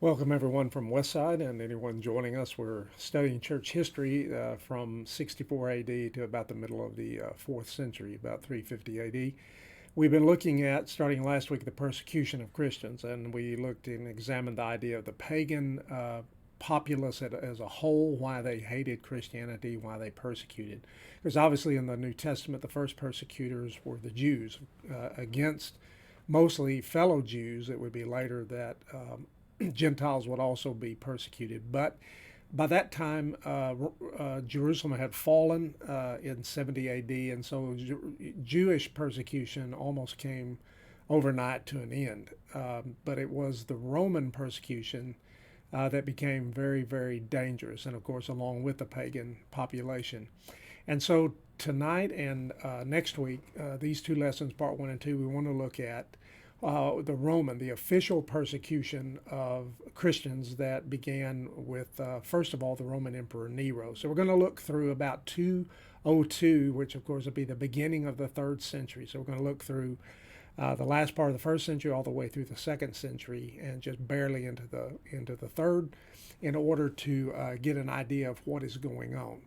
Welcome, everyone from Westside and anyone joining us. We're studying church history from 64 AD to about the middle of the 4th century, about 350 AD. We've been looking at, starting last week, the persecution of Christians, and we looked and examined the idea of the pagan populace as a whole, why they hated Christianity, why they persecuted. Because obviously in the New Testament, the first persecutors were the Jews against mostly fellow Jews. It would be later that Gentiles would also be persecuted. But by that time, Jerusalem had fallen in 70 AD, and so Jewish persecution almost came overnight to an end. But it was the Roman persecution that became very, very dangerous, and of course, along with the pagan population. And so tonight and next week, these two lessons, part one and two, we want to look at the official persecution of Christians that began with, first of all, the Roman Emperor Nero. So we're going to look through about 202, which of course would be the beginning of the 3rd century. So we're going to look through the last part of the 1st century all the way through the 2nd century and just barely into the 3rd in order to get an idea of what is going on.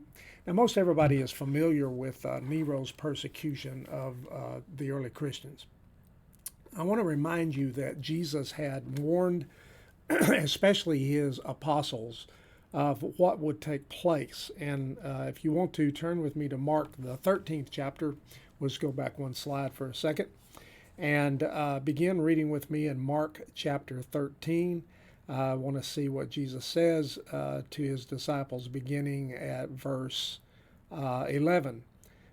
Now, most everybody is familiar with Nero's persecution of the early Christians. I want to remind you that Jesus had warned, especially his apostles, of what would take place. And if you want to turn with me to Mark, the 13th chapter, let's go back one slide for a second, and begin reading with me in Mark chapter 13. I want to see what Jesus says to his disciples, beginning at verse 11.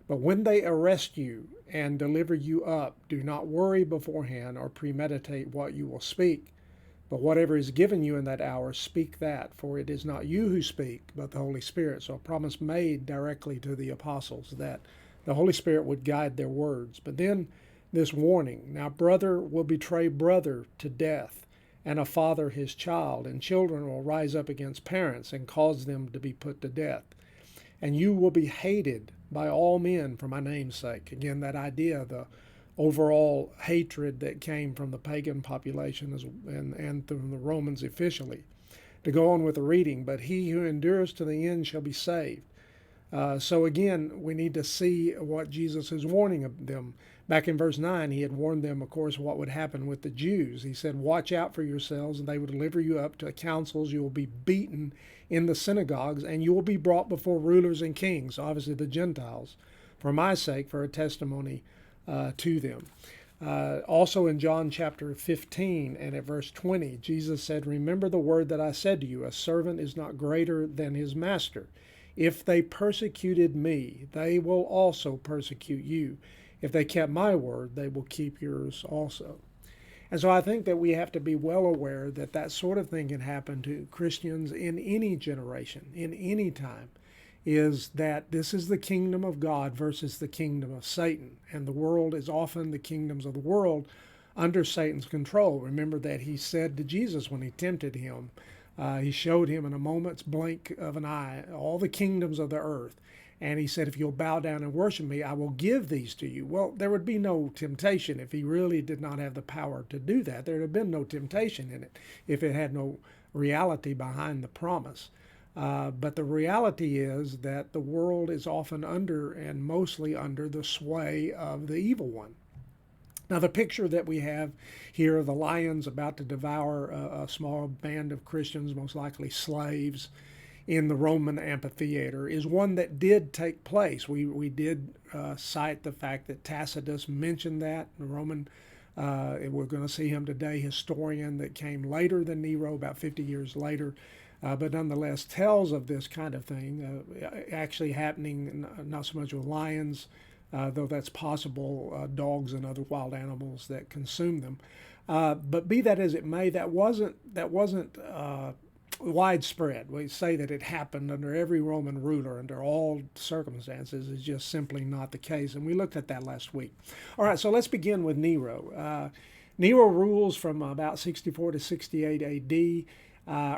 But when they arrest you and deliver you up, do not worry beforehand or premeditate what you will speak. But whatever is given you in that hour, speak that, for it is not you who speak, but the Holy Spirit. So a promise made directly to the apostles that the Holy Spirit would guide their words. But then this warning, now brother will betray brother to death, and a father his child, and children will rise up against parents and cause them to be put to death. And you will be hated by all men for my name's sake. Again, that idea, the overall hatred that came from the pagan population and from the Romans officially. To go on with the reading, but he who endures to the end shall be saved. So again, we need to see what Jesus is warning of them. Back in verse 9, he had warned them, of course, what would happen with the Jews. He said, watch out for yourselves, and they will deliver you up to councils. You will be beaten in the synagogues, and you will be brought before rulers and kings, obviously the Gentiles, for my sake, for a testimony to them. Also in John chapter 15 and at verse 20, Jesus said, remember the word that I said to you, a servant is not greater than his master. If they persecuted me, they will also persecute you. If they kept my word, they will keep yours also. And so I think that we have to be well aware that that sort of thing can happen to Christians in any generation, in any time, is that this is the kingdom of God versus the kingdom of Satan. And the world is often the kingdoms of the world under Satan's control. Remember that he said to Jesus when he tempted him, he showed him in a moment's blink of an eye all the kingdoms of the earth. And he said, if you'll bow down and worship me, I will give these to you. Well, there would be no temptation if he really did not have the power to do that. There would have been no temptation in it if it had no reality behind the promise. But the reality is that the world is often under and mostly under the sway of the evil one. Now, the picture that we have here of the lions about to devour a small band of Christians, most likely slaves, in the Roman amphitheater is one that did take place. We did cite the fact that Tacitus mentioned that. The Roman, we're going to see him today, historian that came later than Nero, about 50 years later, but nonetheless tells of this kind of thing actually happening, not so much with lions, though that's possible, dogs and other wild animals that consume them. But be that as it may, that wasn't widespread. We say that it happened under every Roman ruler, under all circumstances, is just simply not the case. And we looked at that last week. All right, so let's begin with Nero. Nero rules from about 64 to 68 AD.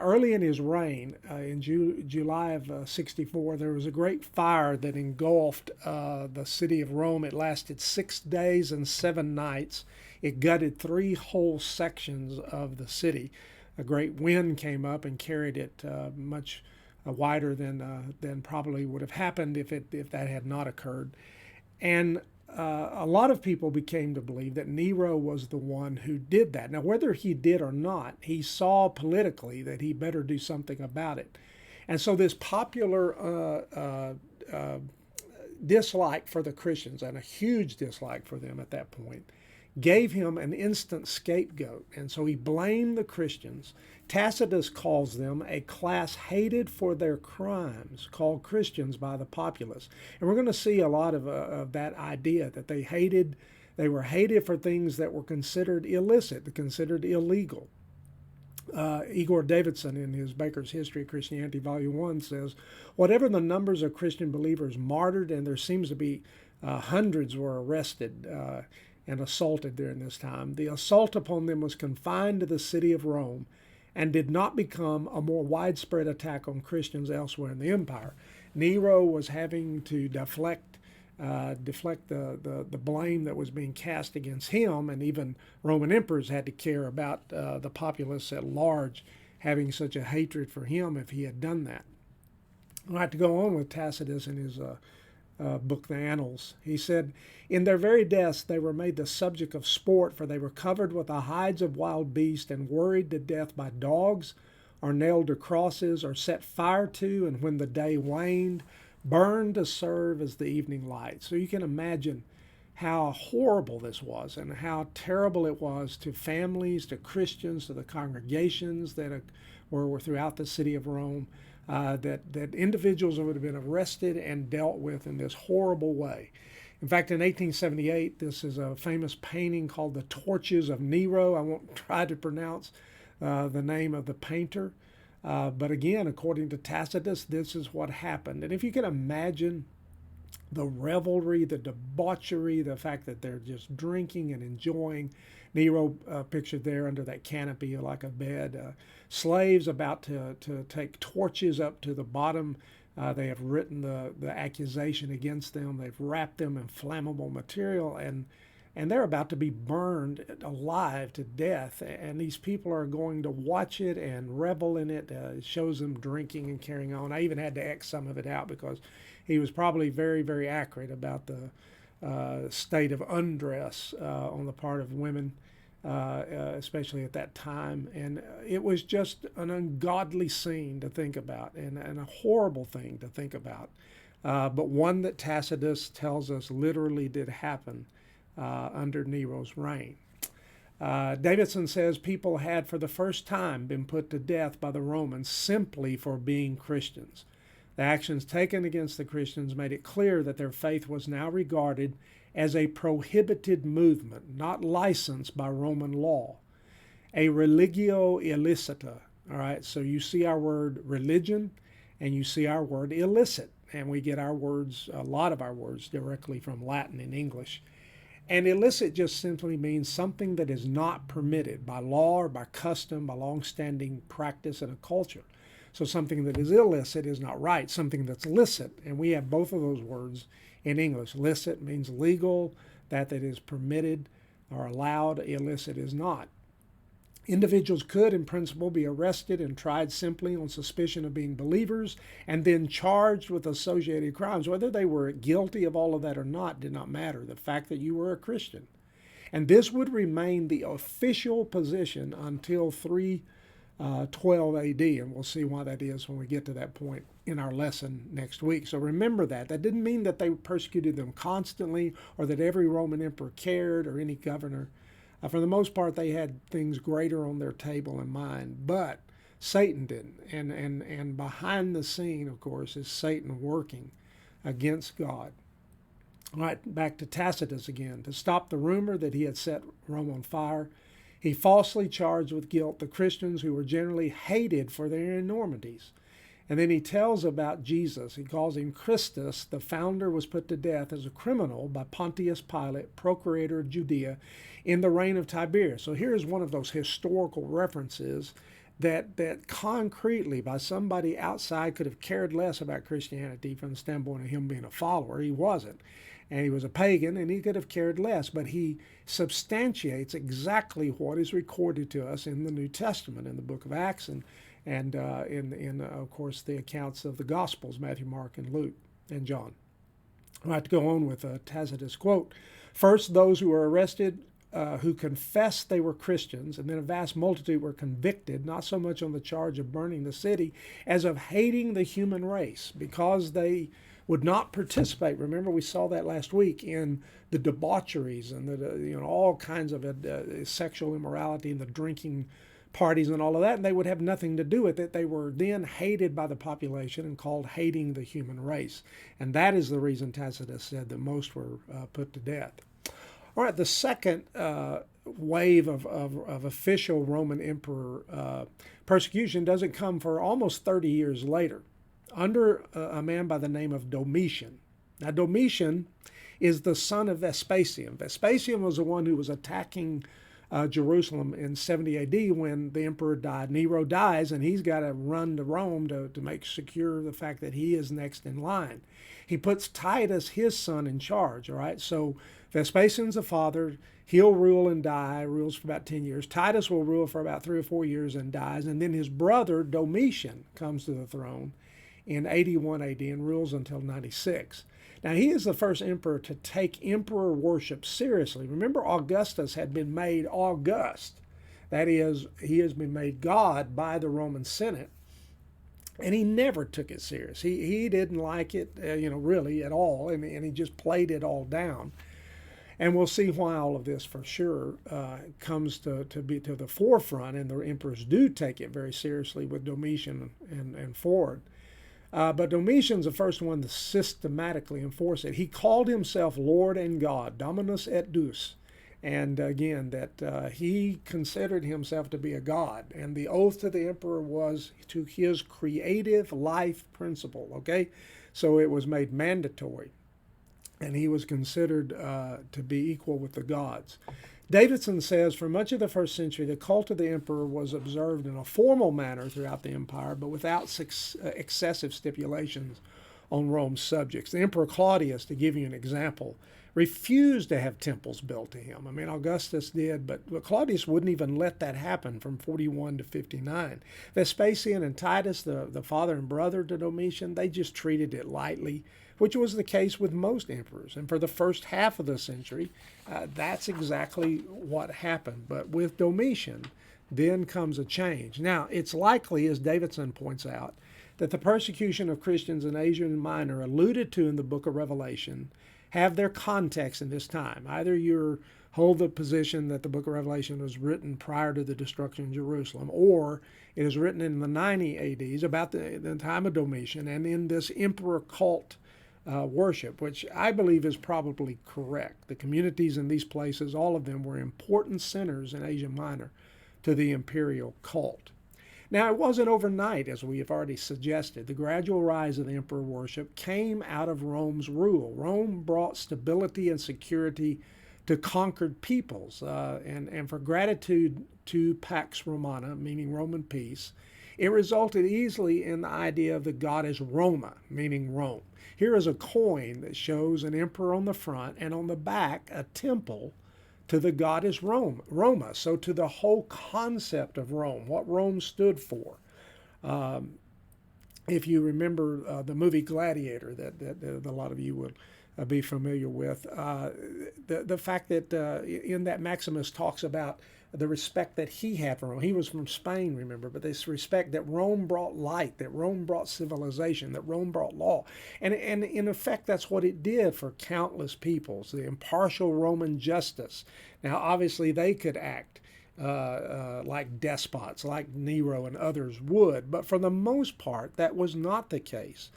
Early in his reign, in July of 64, there was a great fire that engulfed the city of Rome. It lasted 6 days and 7 nights. It gutted 3 whole sections of the city. a great wind came up and carried it much wider than probably would have happened if that had not occurred. And a lot of people became to believe that Nero was the one who did that. Now, whether he did or not, he saw politically that he better do something about it. And so this popular dislike for the Christians, and a huge dislike for them at that point, gave him an instant scapegoat. And so he blamed the Christians. Tacitus calls them a class hated for their crimes, called Christians by the populace. And we're going to see a lot of that idea that they were hated for things that were considered illicit, considered illegal. Igor Davidson, in his Baker's History of Christianity, Volume 1, says, whatever the numbers of Christian believers martyred, and there seems to be hundreds were arrested and assaulted during this time, the assault upon them was confined to the city of Rome and did not become a more widespread attack on Christians elsewhere in the empire. Nero was having to deflect the blame that was being cast against him, and even Roman emperors had to care about the populace at large having such a hatred for him if he had done that. I'd like to go on with Tacitus in his book, The Annals. He said, in their very deaths they were made the subject of sport, for they were covered with the hides of wild beasts and worried to death by dogs, or nailed to crosses, or set fire to, and when the day waned, burned to serve as the evening light. So you can imagine how horrible this was and how terrible it was to families, to Christians, to the congregations that were throughout the city of Rome, that individuals would have been arrested and dealt with in this horrible way. In fact, in 1878, this is a famous painting called The Torches of Nero. I won't try to pronounce the name of the painter. But again, according to Tacitus, this is what happened. And if you can imagine the revelry, the debauchery, the fact that they're just drinking and enjoying, Nero pictured there under that canopy like a bed, slaves about to take torches up to the bottom. They have written the accusation against them. They've wrapped them in flammable material, and they're about to be burned alive to death. And these people are going to watch it and revel in it. It shows them drinking and carrying on. I even had to X some of it out because he was probably very, very accurate about the state of undress on the part of women, especially at that time. And it was just an ungodly scene to think about, and a horrible thing to think about, but one that Tacitus tells us literally did happen under Nero's reign. Davidson says people had for the first time been put to death by the Romans simply for being Christians. The actions taken against the Christians made it clear that their faith was now regarded as a prohibited movement, not licensed by Roman law, a religio illicita. All right, so you see our word religion and you see our word illicit, and we get our words, a lot of our words, directly from Latin and English. And illicit just simply means something that is not permitted by law or by custom, by long-standing practice in a culture. So something that is illicit is not right, something that's licit. And we have both of those words in English. Licit means legal, that is permitted or allowed. Illicit is not. Individuals could, in principle, be arrested and tried simply on suspicion of being believers and then charged with associated crimes. Whether they were guilty of all of that or not did not matter. The fact that you were a Christian. And this would remain the official position until 312 AD, and we'll see why that is when we get to that point in our lesson next week. So remember that. That didn't mean that they persecuted them constantly or that every Roman emperor cared or any governor. For the most part, they had things greater on their table in mind, but Satan didn't. And behind the scene, of course, is Satan working against God. All right, back to Tacitus again. To stop the rumor that he had set Rome on fire, he falsely charged with guilt the Christians who were generally hated for their enormities. And then he tells about Jesus. He calls him Christus. The founder was put to death as a criminal by Pontius Pilate, procurator of Judea, in the reign of Tiberius. So here's one of those historical references that concretely, by somebody outside, could have cared less about Christianity from the standpoint of him being a follower. He wasn't. and he was a pagan, and he could have cared less, but he substantiates exactly what is recorded to us in the New Testament, in the book of Acts, and in of course, the accounts of the Gospels, Matthew, Mark, and Luke, and John. I'd like to go on with Tacitus' quote. First, those who were arrested who confessed they were Christians, and then a vast multitude were convicted, not so much on the charge of burning the city as of hating the human race, because they would not participate. Remember, we saw that last week in the debaucheries and the all kinds of sexual immorality and the drinking parties and all of that, and they would have nothing to do with it. They were then hated by the population and called hating the human race. And that is the reason Tacitus said that most were put to death. All right, the second wave of official Roman emperor persecution doesn't come for almost 30 years later, under a man by the name of Domitian. Now, Domitian is the son of Vespasian. Vespasian was the one who was attacking Jerusalem in 70 AD when the emperor died. Nero dies, and he's got to run to Rome to make secure the fact that he is next in line. He puts Titus, his son, in charge, all right? So Vespasian's the father. He'll rule and die, rules for about 10 years. Titus will rule for about 3 or 4 years and dies. And then his brother, Domitian, comes to the throne in 81 AD and rules until 96. Now, he is the first emperor to take emperor worship seriously. Remember, Augustus had been made August. That is, he has been made God by the Roman Senate. And he never took it serious. He didn't like it, really at all. And he just played it all down. And we'll see why all of this for sure comes to be to the forefront. And the emperors do take it very seriously with Domitian and forward. But Domitian's the first one to systematically enforce it. He called himself Lord and God, Dominus et Deus. And again, that he considered himself to be a god. And the oath to the emperor was to his creative life principle, okay? So it was made mandatory. And he was considered to be equal with the gods. Davidson says, for much of the first century, the cult of the emperor was observed in a formal manner throughout the empire, but without excessive stipulations on Rome's subjects. The Emperor Claudius, to give you an example, refused to have temples built to him. I mean, Augustus did, but Claudius wouldn't even let that happen from 41 to 59. Vespasian and Titus, the father and brother to Domitian, they just treated it lightly, which was the case with most emperors. And for the first half of the century, that's exactly what happened. But with Domitian, then comes a change. Now, it's likely, as Davidson points out, that the persecution of Christians in Asia Minor alluded to in the book of Revelation have their context in this time. Either you hold the position that the book of Revelation was written prior to the destruction of Jerusalem, or it is written in the 90 ADs about the time of Domitian and in this emperor cult worship, which I believe is probably correct. The communities in these places, all of them were important centers in Asia Minor to the imperial cult. Now, it wasn't overnight, as we have already suggested. The gradual rise of the emperor worship came out of Rome's rule. Rome brought stability and security to conquered peoples, and for gratitude to Pax Romana, meaning Roman peace, it resulted easily in the idea of the goddess Roma, meaning Rome. Here is a coin that shows an emperor on the front, and on the back, a temple to the goddess Roma. So to the whole concept of Rome, what Rome stood for. If you remember the movie Gladiator, that a lot of you will be familiar with, the fact that in that Maximus talks about the respect that he had for Rome. He was from Spain, remember, but this respect that Rome brought light, that Rome brought civilization, that Rome brought law. And in effect, that's what it did for countless peoples, the impartial Roman justice. Now, obviously, they could act like despots, like Nero and others would, but for the most part, that was not the case.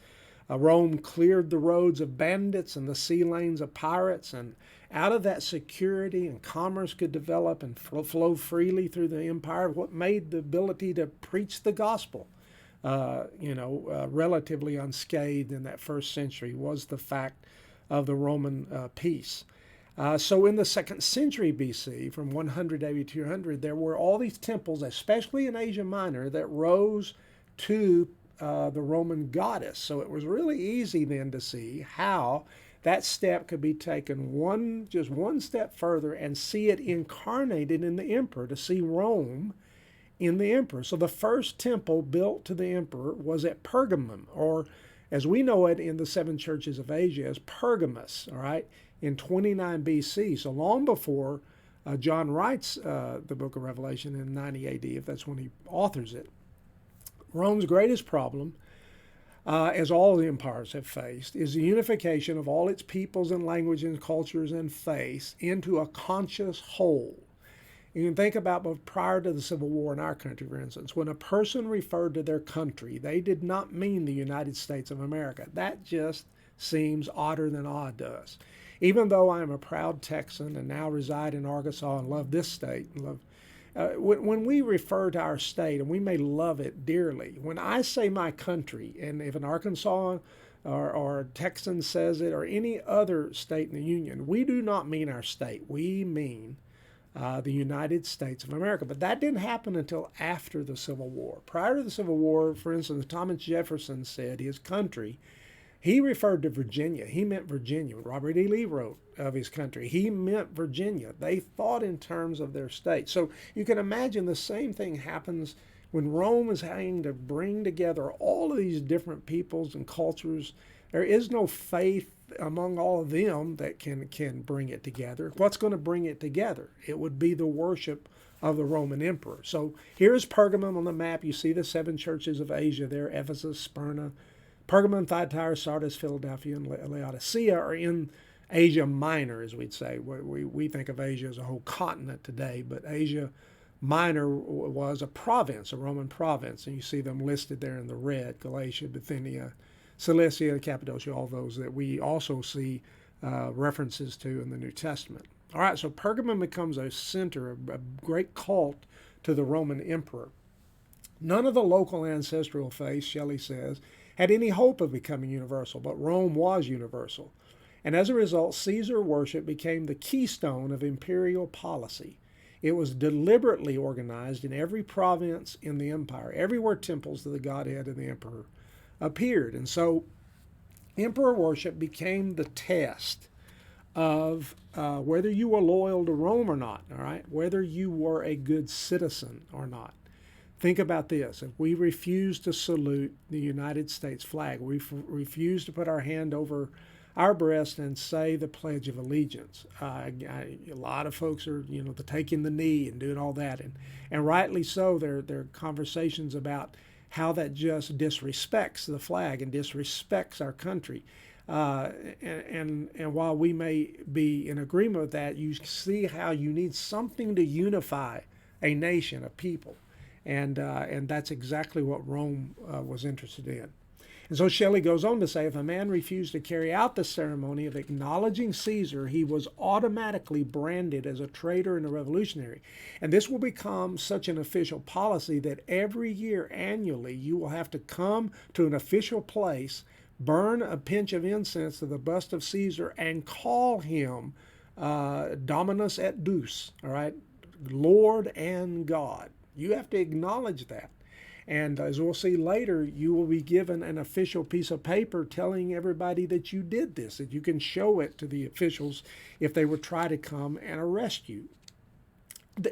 Rome cleared the roads of bandits and the sea lanes of pirates, and out of that security and commerce could develop and flow freely through the empire. What made the ability to preach the gospel, relatively unscathed in that first century was the fact of the Roman peace. So in the 2nd century BC, from 100 AD to 200, there were all these temples, especially in Asia Minor, that rose to the Roman goddess. So it was really easy then to see how that step could be taken just one step further and see it incarnated in the emperor, to see Rome in the emperor. So the first temple built to the emperor was at Pergamum, or as we know it in the seven churches of Asia as Pergamus, all right, in 29 BC. So long before John writes the book of Revelation in 90 AD, if that's when he authors it. Rome's greatest problem, as all the empires have faced, is the unification of all its peoples and languages and cultures and faiths into a conscious whole. You can think about prior to the Civil War in our country, for instance, when a person referred to their country, they did not mean the United States of America. That just seems odder than odd to us. Even though I am a proud Texan and now reside in Arkansas and love this state, when we refer to our state, and we may love it dearly, when I say my country, and if an Arkansas or a Texan says it, or any other state in the Union, we do not mean our state. We mean the United States of America. But that didn't happen until after the Civil War. Prior to the Civil War, for instance, Thomas Jefferson said his country, he referred to Virginia. He meant Virginia. Robert E. Lee wrote of his country. He meant Virginia. They thought in terms of their state. So you can imagine the same thing happens when Rome is having to bring together all of these different peoples and cultures. There is no faith among all of them that can bring it together. What's going to bring it together? It would be the worship of the Roman emperor. So here's Pergamum on the map. You see the seven churches of Asia there: Ephesus, Smyrna, Pergamum, Thyatira, Sardis, Philadelphia, and Laodicea are in Asia Minor, as we'd say. We think of Asia as a whole continent today, but Asia Minor was a province, a Roman province, and you see them listed there in the red: Galatia, Bithynia, Cilicia, Cappadocia, all those that we also see references to in the New Testament. All right, so Pergamum becomes a center, a great cult to the Roman emperor. None of the local ancestral faiths, Shelley says, had any hope of becoming universal, but Rome was universal. And as a result, Caesar worship became the keystone of imperial policy. It was deliberately organized in every province in the empire. Everywhere temples to the Godhead and the emperor appeared. And so emperor worship became the test of whether you were loyal to Rome or not, all right? Whether you were a good citizen or not. Think about this. If we refuse to salute the United States flag, we refuse to put our hand over our breast and say the Pledge of Allegiance. A lot of folks are, taking the knee and doing all that. And rightly so, there are conversations about how that just disrespects the flag and disrespects our country. And while we may be in agreement with that, you see how you need something to unify a nation, a people. And that's exactly what Rome was interested in. And so Shelley goes on to say, if a man refused to carry out the ceremony of acknowledging Caesar, he was automatically branded as a traitor and a revolutionary. And this will become such an official policy that every year, annually, you will have to come to an official place, burn a pinch of incense to the bust of Caesar, and call him Dominus et Deus, all right, Lord and God. You have to acknowledge that. And as we'll see later, you will be given an official piece of paper telling everybody that you did this, that you can show it to the officials if they would try to come and arrest you.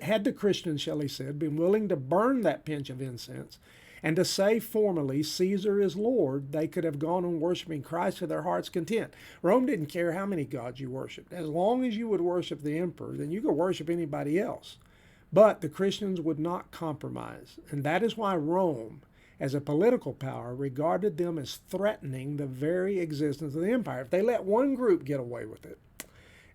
Had the Christians, Shelley said, been willing to burn that pinch of incense and to say formally, Caesar is Lord, they could have gone on worshiping Christ to their heart's content. Rome didn't care how many gods you worshiped. As long as you would worship the emperor, then you could worship anybody else. But the Christians would not compromise, and that is why Rome, as a political power, regarded them as threatening the very existence of the empire. If they let one group get away with it,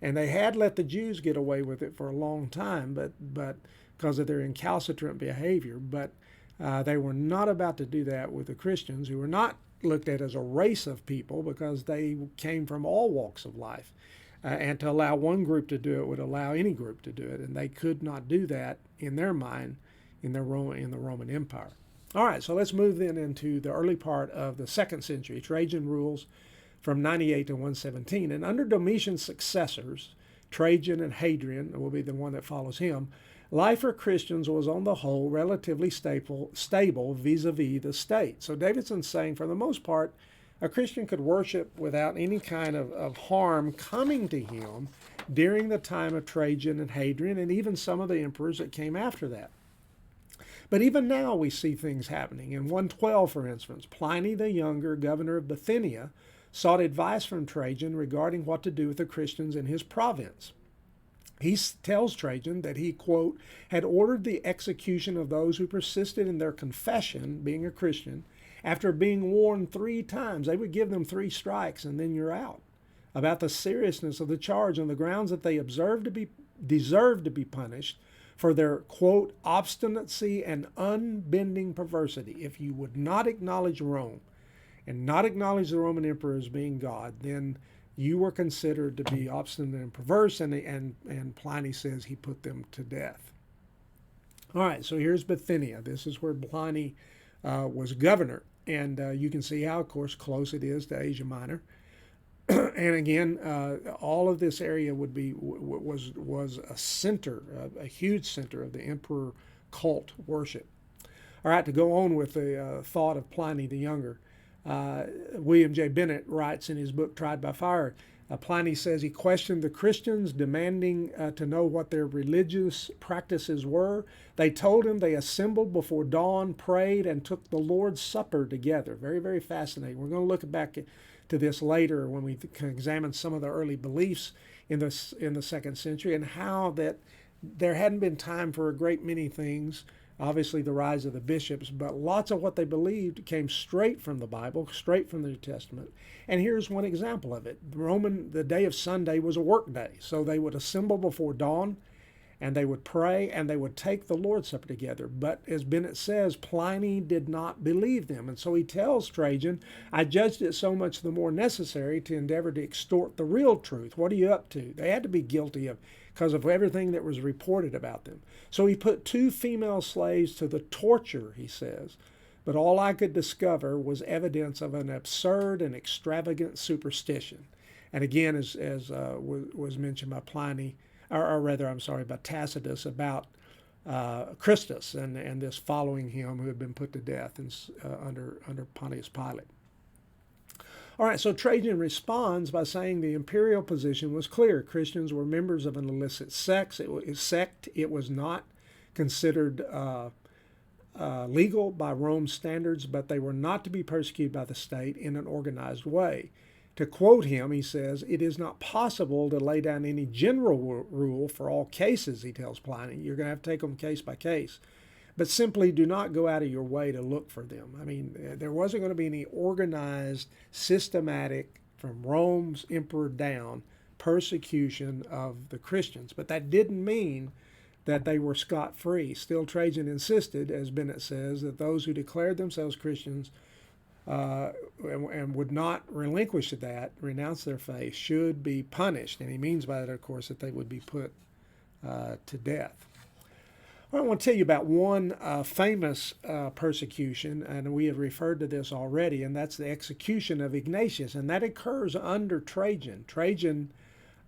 and they had let the Jews get away with it for a long time, but because of their incalcitrant behavior, but they were not about to do that with the Christians, who were not looked at as a race of people because they came from all walks of life. And to allow one group to do it would allow any group to do it, and they could not do that in their mind in the Roman Empire. All right, so let's move then into the early part of the 2nd century. Trajan rules from 98 to 117, and under Domitian's successors, Trajan and Hadrian will be the one that follows him. Life for Christians was on the whole relatively stable vis-a-vis the state. So Davidson's saying, for the most part, A Christian could worship without any kind of harm coming to him during the time of Trajan and Hadrian and even some of the emperors that came after that. But even now we see things happening. In 112, for instance, Pliny the Younger, governor of Bithynia, sought advice from Trajan regarding what to do with the Christians in his province. He tells Trajan that he, quote, had ordered the execution of those who persisted in their confession, being a Christian, after being warned 3 times. They would give them 3 strikes and then you're out, about the seriousness of the charge on the grounds that they deserved to be punished for their, quote, obstinacy and unbending perversity. If you would not acknowledge Rome and not acknowledge the Roman emperor as being God, then you were considered to be obstinate and perverse, and Pliny says he put them to death. All right, so here's Bithynia. This is where Pliny was governor, and you can see how, of course, close it is to Asia Minor. And again, all of this area was a center, a huge center of the emperor cult worship. All right, to go on with the thought of Pliny the Younger. William J. Bennett writes in his book Tried by Fire, Pliny says he questioned the Christians, demanding to know what their religious practices were. They told him they assembled before dawn, prayed, and took the Lord's Supper together. Very, very fascinating. We're going to look back to this later when we can examine some of the early beliefs in the 2nd century and how that there hadn't been time for a great many things. Obviously, the rise of the bishops, but lots of what they believed came straight from the Bible, straight from the New Testament. And here's one example of it. The day of Sunday was a work day, so they would assemble before dawn, and they would pray, and they would take the Lord's Supper together. But as Bennett says, Pliny did not believe them, and so he tells Trajan, I judged it so much the more necessary to endeavor to extort the real truth. What are you up to? They had to be guilty because of everything that was reported about them. So he put 2 female slaves to the torture, he says, but all I could discover was evidence of an absurd and extravagant superstition. And again, as was mentioned by Pliny, or rather, I'm sorry, by Tacitus about Christus and this following him who had been put to death under Pontius Pilate. All right, so Trajan responds by saying the imperial position was clear. Christians were members of an illicit sect. It was not considered legal by Rome's standards, but they were not to be persecuted by the state in an organized way. To quote him, he says, it is not possible to lay down any general rule for all cases, he tells Pliny. You're going to have to take them case by case. But simply do not go out of your way to look for them. I mean, there wasn't going to be any organized, systematic, from Rome's emperor down, persecution of the Christians. But that didn't mean that they were scot-free. Still, Trajan insisted, as Bennett says, that those who declared themselves Christians and would not relinquish that, renounce their faith, should be punished. And he means by that, of course, that they would be put to death. I want to tell you about one famous persecution, and we have referred to this already, and that's the execution of Ignatius, and that occurs under Trajan. Trajan,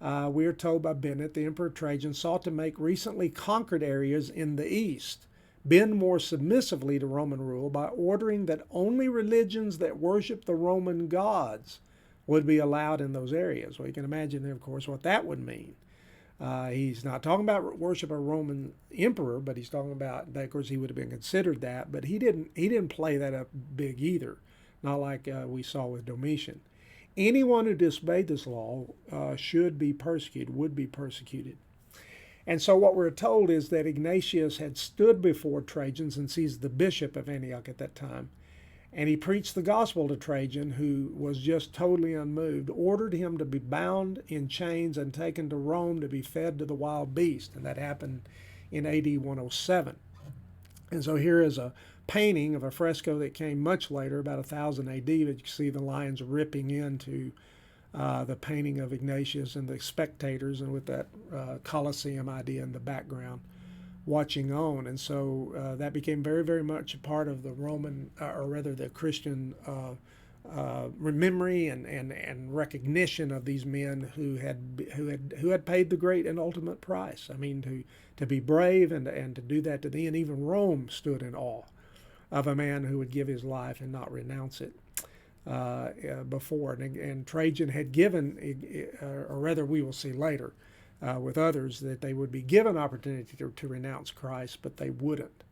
we are told by Bennett, the Emperor Trajan sought to make recently conquered areas in the east bend more submissively to Roman rule by ordering that only religions that worship the Roman gods would be allowed in those areas. Well, you can imagine, of course, what that would mean. He's not talking about worship of a Roman emperor, but he's talking about, of course, he would have been considered that, but he didn't play that up big either, not like we saw with Domitian. Anyone who disobeyed this law would be persecuted. And so what we're told is that Ignatius had stood before Trajan, since he's the bishop of Antioch at that time, and he preached the gospel to Trajan, who was just totally unmoved, ordered him to be bound in chains and taken to Rome to be fed to the wild beast. And that happened in AD 107. And so here is a painting of a fresco that came much later, about 1000 AD, but you can see the lions ripping into the painting of Ignatius and the spectators, and with that Colosseum idea in the background, watching on. And so that became very, very much a part of the Roman, or rather the Christian memory and recognition of these men who had paid the great and ultimate price. I mean, to be brave and to do that to the end. Even Rome stood in awe of a man who would give his life and not renounce it. before, and Trajan had given, or rather, we will see later with others, that they would be given opportunity to renounce Christ, but they wouldn't.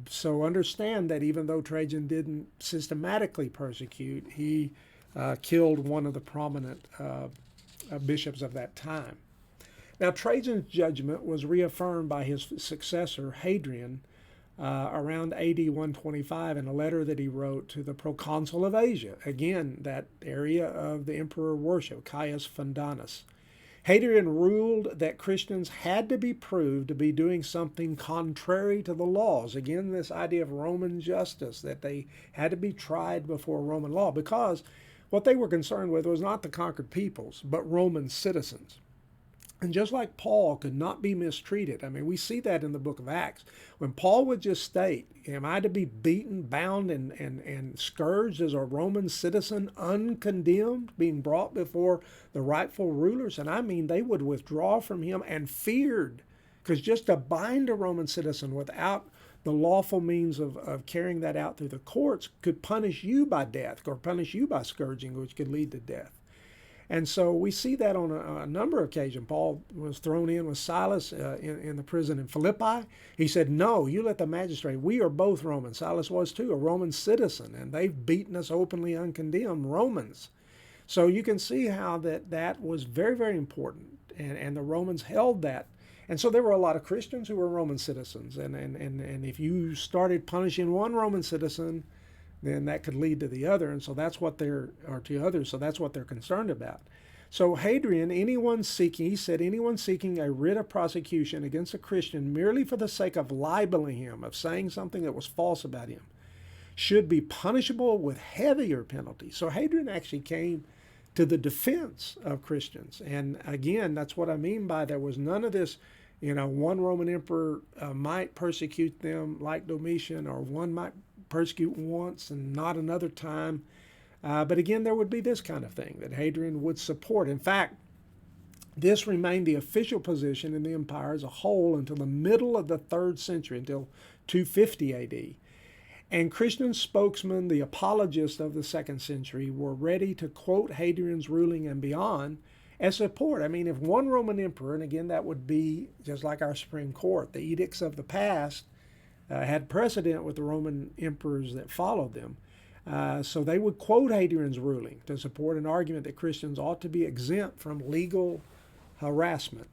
So understand that even though Trajan didn't systematically persecute, he killed one of the prominent bishops of that time. Now, Trajan's judgment was reaffirmed by his successor, Hadrian, around AD 125 in a letter that he wrote to the proconsul of Asia, again, that area of the emperor worship, Caius Fundanus. Hadrian ruled that Christians had to be proved to be doing something contrary to the laws. Again, this idea of Roman justice, that they had to be tried before Roman law, because what they were concerned with was not the conquered peoples, but Roman citizens. And just like Paul could not be mistreated, I mean, we see that in the book of Acts. When Paul would just state, am I to be beaten, bound, and scourged as a Roman citizen, uncondemned, being brought before the rightful rulers? And I mean, they would withdraw from him and feared, because just to bind a Roman citizen without the lawful means of carrying that out through the courts could punish you by death, or punish you by scourging, which could lead to death. And so we see that on a number of occasions. Paul was thrown in with Silas in the prison in Philippi. He said, no, you let the magistrate. We are both Romans. Silas was too, a Roman citizen, and they've beaten us openly uncondemned, Romans. So you can see how that was very, very important, and the Romans held that. And so there were a lot of Christians who were Roman citizens, and if you started punishing one Roman citizen, then that could lead to the other, and so that's what to others, so that's what they're concerned about. So Hadrian, he said, anyone seeking a writ of prosecution against a Christian merely for the sake of libeling him, of saying something that was false about him, should be punishable with heavier penalties. So Hadrian actually came to the defense of Christians. And again, that's what I mean by there was none of this, one Roman emperor might persecute them like Domitian, or one might persecute once and not another time. But again, there would be this kind of thing that Hadrian would support. In fact, this remained the official position in the empire as a whole until the middle of the 3rd century, until 250 AD. And Christian spokesmen, the apologists of the 2nd century, were ready to quote Hadrian's ruling and beyond as support. I mean, if one Roman emperor, and again, that would be just like our Supreme Court, the edicts of the past had precedent with the Roman emperors that followed them. So they would quote Hadrian's ruling to support an argument that Christians ought to be exempt from legal harassment.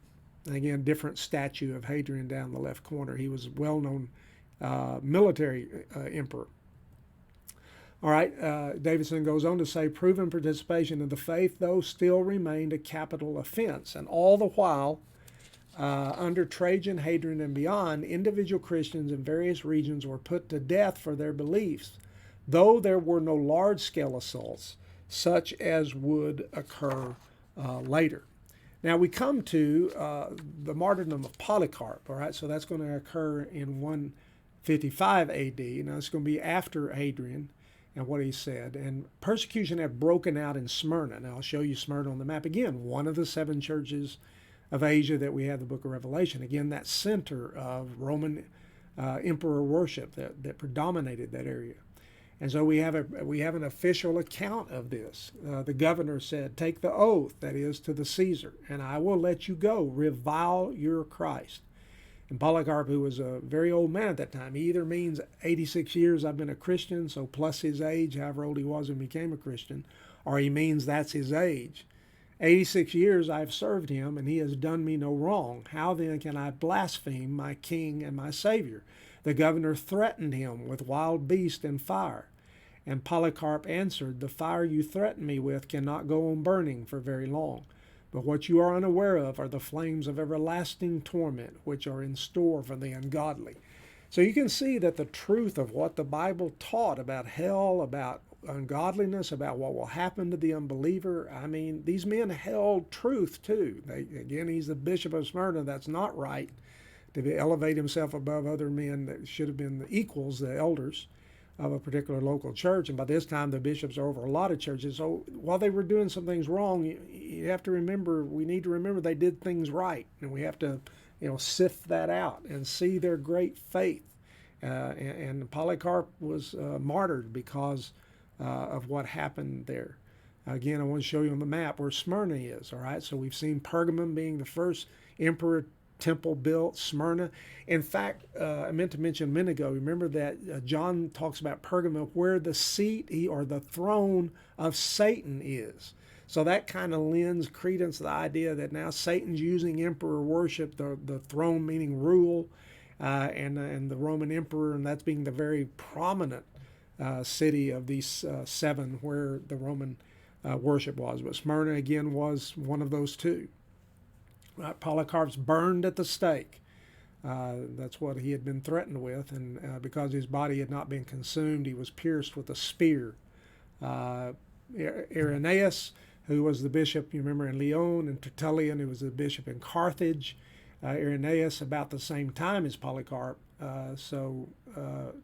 And again, different statue of Hadrian down the left corner. He was a well-known military emperor. All right, Davidson goes on to say, proven participation in the faith, though, still remained a capital offense. And all the while, under Trajan, Hadrian, and beyond, individual Christians in various regions were put to death for their beliefs, though there were no large-scale assaults, such as would occur later. Now we come to the martyrdom of Polycarp, all right? So that's going to occur in 155 AD. Now it's going to be after Hadrian and what he said. And persecution had broken out in Smyrna. Now I'll show you Smyrna on the map again, one of the 7 churches of Asia that we have the book of Revelation. Again, that center of Roman emperor worship that predominated that area. And so we have an official account of this. The governor said, take the oath, that is, to the Caesar, and I will let you go. Revile your Christ. And Polycarp, who was a very old man at that time, he either means 86 years I've been a Christian, so plus his age, however old he was when he became a Christian, or he means that's his age. 86 years I've served him, and he has done me no wrong. How then can I blaspheme my king and my Savior? The governor threatened him with wild beasts and fire. And Polycarp answered, the fire you threaten me with cannot go on burning for very long. But what you are unaware of are the flames of everlasting torment, which are in store for the ungodly. So you can see that the truth of what the Bible taught about hell, about ungodliness, about what will happen to the unbeliever. I mean, these men held truth too. Again, he's the bishop of Smyrna. That's not right to elevate himself above other men that should have been the equals, the elders of a particular local church. And by this time, the bishops are over a lot of churches. So while they were doing some things wrong, you have to remember, we need to remember they did things right. And we have to, sift that out and see their great faith. And Polycarp was martyred because of what happened there. Again, I want to show you on the map where Smyrna is. All right, so we've seen Pergamum being the first emperor temple built, Smyrna. In fact, I meant to mention a minute ago, remember that John talks about Pergamum where the seat or the throne of Satan is. So that kind of lends credence to the idea that now Satan's using emperor worship, the throne meaning rule, and the Roman emperor, and that's being the very prominent city of these seven where the Roman worship was. But Smyrna again was one of those two. Polycarp's burned at the stake. That's what he had been threatened with, and because his body had not been consumed, he was pierced with a spear. Irenaeus, who was the bishop, you remember, in Lyon, and Tertullian, who was the bishop in Carthage. Irenaeus about the same time as Polycarp.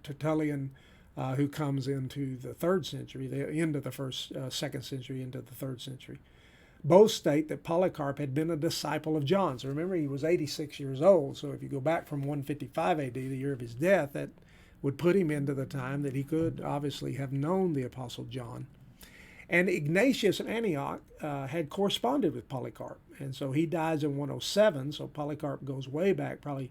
Tertullian, who comes into the 3rd century, the end of the second century into the 3rd century. Both state that Polycarp had been a disciple of John. So remember, he was 86 years old. So if you go back from 155 AD, the year of his death, that would put him into the time that he could obviously have known the Apostle John. And Ignatius of Antioch had corresponded with Polycarp. And so he dies in 107. So Polycarp goes way back, probably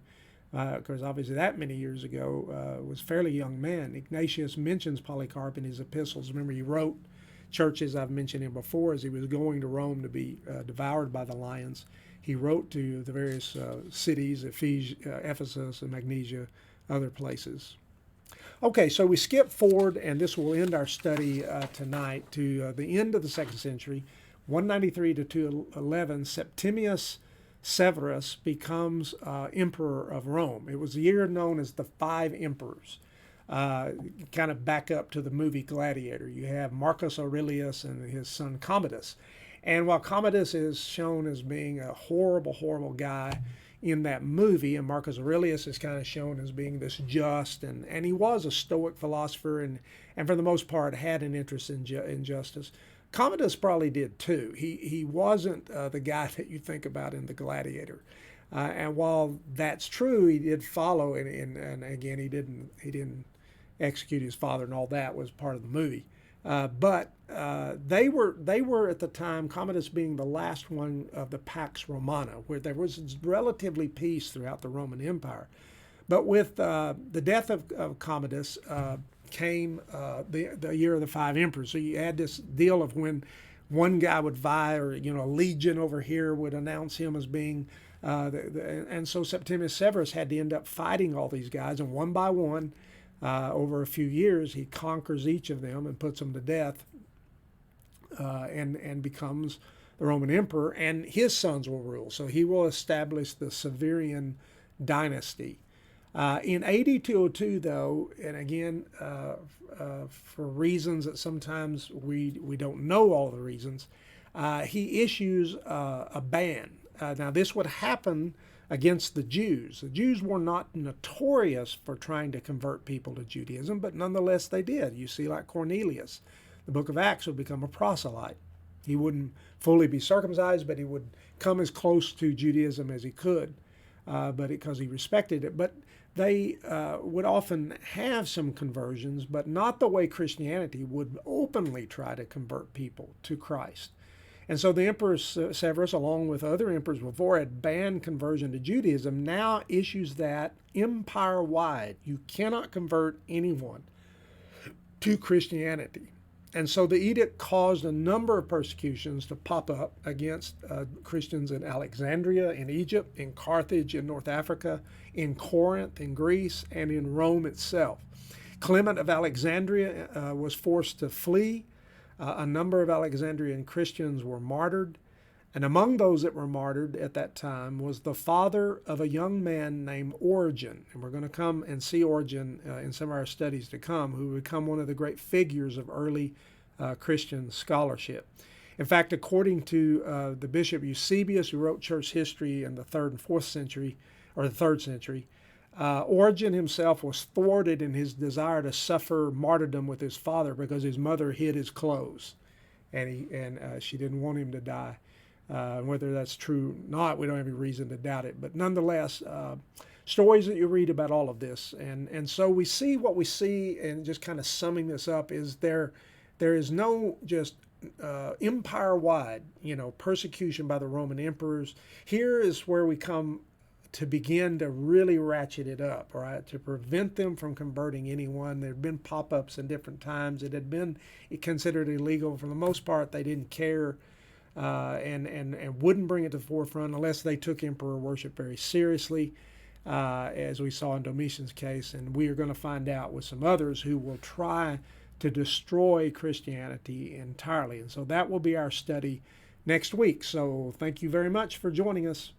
because obviously that many years ago was a fairly young man. Ignatius mentions Polycarp in his epistles. Remember, he wrote churches, I've mentioned him before, as he was going to Rome to be devoured by the lions. He wrote to the various cities, Ephesus and Magnesia, other places. Okay, so we skip forward, and this will end our study tonight to the end of the 2nd century, 193 to 211. Septimius Severus becomes emperor of Rome. It was the year known as the Five Emperors. Kind of back up to the movie Gladiator. You have Marcus Aurelius and his son Commodus. And while Commodus is shown as being a horrible, horrible guy in that movie, and Marcus Aurelius is kind of shown as being this just, and he was a Stoic philosopher and for the most part had an interest in justice. Commodus probably did too. He wasn't the guy that you think about in the Gladiator. And while that's true, he did follow, and again, he didn't execute his father, and all that was part of the movie. But they were at the time, Commodus being the last one of the Pax Romana, where there was relatively peace throughout the Roman Empire. But with the death of Commodus came the year of the Five Emperors. So you had this deal of when one guy would vie, or a legion over here would announce him as being and so Septimius Severus had to end up fighting all these guys, and one by one, over a few years, he conquers each of them and puts them to death, and becomes the Roman emperor, and his sons will rule. So he will establish the Severian dynasty. In AD 202, though, and again, for reasons that sometimes we don't know all the reasons, he issues a ban. Now, this would happen against the Jews. The Jews were not notorious for trying to convert people to Judaism, but nonetheless they did. You see, like Cornelius, the book of Acts would become a proselyte. He wouldn't fully be circumcised, but he would come as close to Judaism as he could, because he respected it. But they would often have some conversions, but not the way Christianity would openly try to convert people to Christ. And so the Emperor Severus, along with other emperors before, had banned conversion to Judaism, now issues that empire-wide. You cannot convert anyone to Christianity. And so the edict caused a number of persecutions to pop up against Christians in Alexandria, in Egypt, in Carthage, in North Africa, in Corinth, in Greece, and in Rome itself. Clement of Alexandria was forced to flee. A number of Alexandrian Christians were martyred, and among those that were martyred at that time was the father of a young man named Origen. And we're going to come and see Origen in some of our studies to come, who would become one of the great figures of early Christian scholarship. In fact, according to the Bishop Eusebius, who wrote church history in the 3rd and 4th century, or the 3rd century, Origen himself was thwarted in his desire to suffer martyrdom with his father because his mother hid his clothes, and she didn't want him to die. Whether that's true or not, we don't have any reason to doubt it. But nonetheless, stories that you read about all of this, and so we see what we see, and just kind of summing this up, is there There is no just empire-wide, persecution by the Roman emperors. Here is where we come to begin to really ratchet it up, right? To prevent them from converting anyone. There had been pop-ups in different times. It had been considered illegal. For the most part, they didn't care and wouldn't bring it to the forefront unless they took emperor worship very seriously, as we saw in Domitian's case. And we are going to find out with some others who will try to destroy Christianity entirely. And so that will be our study next week. So thank you very much for joining us.